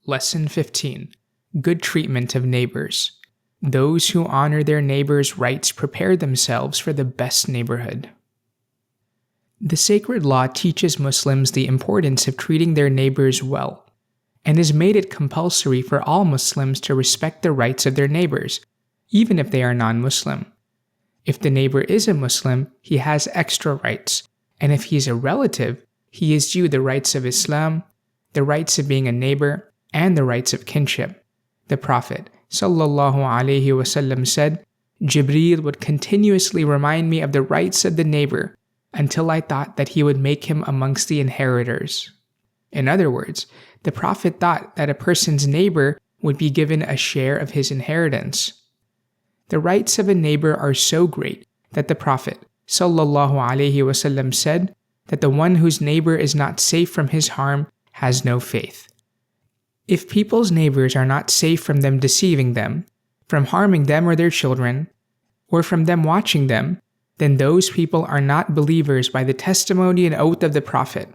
Lesson 15. Good treatment of neighbors. Those who honor their neighbors' rights prepare themselves for the best neighborhood. The sacred law teaches Muslims the importance of treating their neighbors well, and has made it compulsory for all Muslims to respect the rights of their neighbors, even if they are non-Muslim. If the neighbor is a Muslim, he has extra rights, and if he is a relative, he is due the rights of Islam, the rights of being a neighbor, and the rights of kinship. The Prophet ﷺ said, Jibreel would continuously remind me of the rights of the neighbor until I thought that he would make him amongst the inheritors. In other words, the Prophet thought that a person's neighbor would be given a share of his inheritance. The rights of a neighbor are so great that the Prophet ﷺ said that the one whose neighbor is not safe from his harm has no faith. If people's neighbors are not safe from them deceiving them, from harming them or their children, or from them watching them, then those people are not believers by the testimony and oath of the Prophet.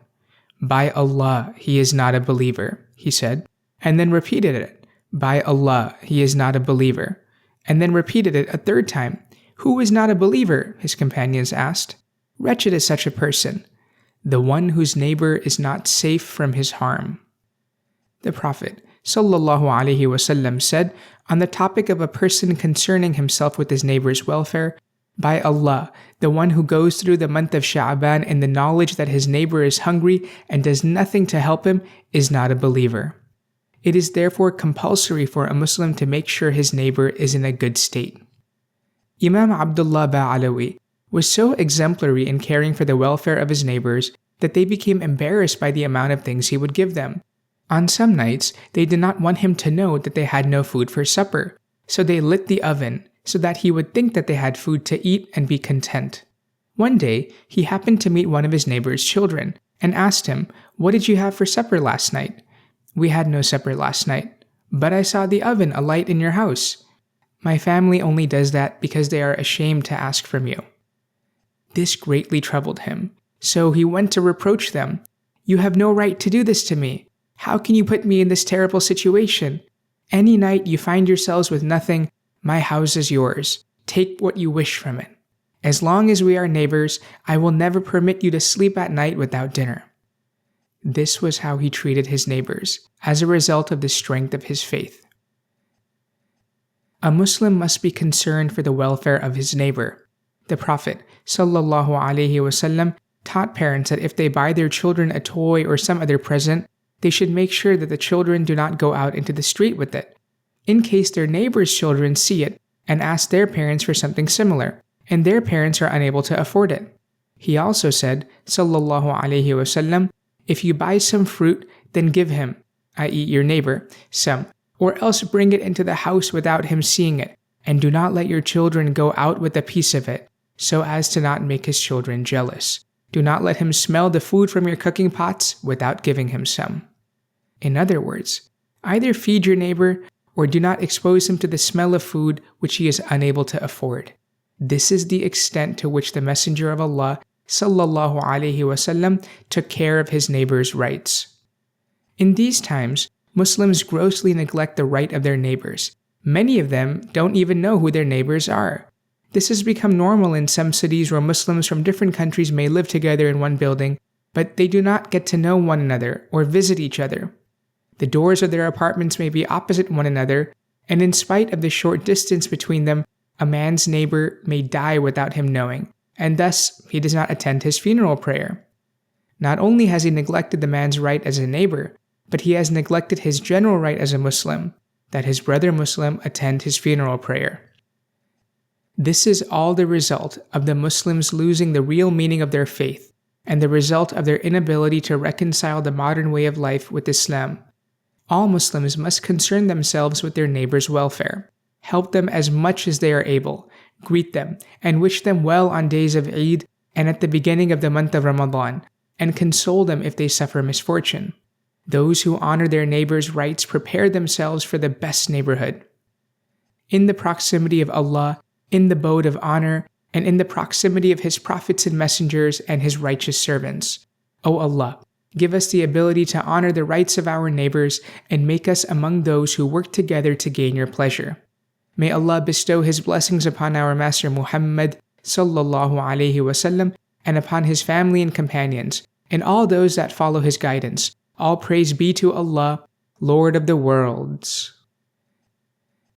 By Allah, he is not a believer, he said, and then repeated it. By Allah, he is not a believer, and then repeated it a third time. Who is not a believer? His companions asked. Wretched is such a person, the one whose neighbor is not safe from his harm. The Prophet ﷺ said on the topic of a person concerning himself with his neighbor's welfare, by Allah, the one who goes through the month of Sha'ban in the knowledge that his neighbor is hungry and does nothing to help him is not a believer. It is therefore compulsory for a Muslim to make sure his neighbor is in a good state. Imam Abdullah Ba'alawi was so exemplary in caring for the welfare of his neighbors that they became embarrassed by the amount of things he would give them. On some nights, they did not want him to know that they had no food for supper, so they lit the oven so that he would think that they had food to eat and be content. One day, he happened to meet one of his neighbor's children and asked him, "What did you have for supper last night?" "We had no supper last night, but I saw the oven alight in your house." "My family only does that because they are ashamed to ask from you." This greatly troubled him, so he went to reproach them. "You have no right to do this to me. How can you put me in this terrible situation? Any night you find yourselves with nothing, my house is yours. Take what you wish from it. As long as we are neighbors, I will never permit you to sleep at night without dinner." This was how he treated his neighbors, as a result of the strength of his faith. A Muslim must be concerned for the welfare of his neighbor. The Prophet ﷺ taught parents that if they buy their children a toy or some other present, they should make sure that the children do not go out into the street with it, in case their neighbor's children see it and ask their parents for something similar, and their parents are unable to afford it. He also said, ﷺ, if you buy some fruit, then give him, i.e. your neighbor, some, or else bring it into the house without him seeing it, and do not let your children go out with a piece of it, so as to not make his children jealous. Do not let him smell the food from your cooking pots without giving him some. In other words, either feed your neighbor or do not expose him to the smell of food which he is unable to afford. This is the extent to which the Messenger of Allah ﷺ took care of his neighbor's rights. In these times, Muslims grossly neglect the right of their neighbors. Many of them don't even know who their neighbors are. This has become normal in some cities where Muslims from different countries may live together in one building, but they do not get to know one another or visit each other. The doors of their apartments may be opposite one another, and in spite of the short distance between them, a man's neighbor may die without him knowing, and thus he does not attend his funeral prayer. Not only has he neglected the man's right as a neighbor, but he has neglected his general right as a Muslim, that his brother Muslim attend his funeral prayer. This is all the result of the Muslims losing the real meaning of their faith, and the result of their inability to reconcile the modern way of life with Islam. All Muslims must concern themselves with their neighbors' welfare, help them as much as they are able, greet them, and wish them well on days of Eid and at the beginning of the month of Ramadan, and console them if they suffer misfortune. Those who honor their neighbors' rights prepare themselves for the best neighborhood. In the proximity of Allah, in the abode of honor, and in the proximity of His prophets and messengers and His righteous servants. O Allah, Give us the ability to honor the rights of our neighbors and make us among those who work together to gain your pleasure. May Allah bestow His blessings upon our Master Muhammad sallallahu alaihi wasallam and upon his family and companions, and all those that follow his guidance. All praise be to Allah, Lord of the worlds.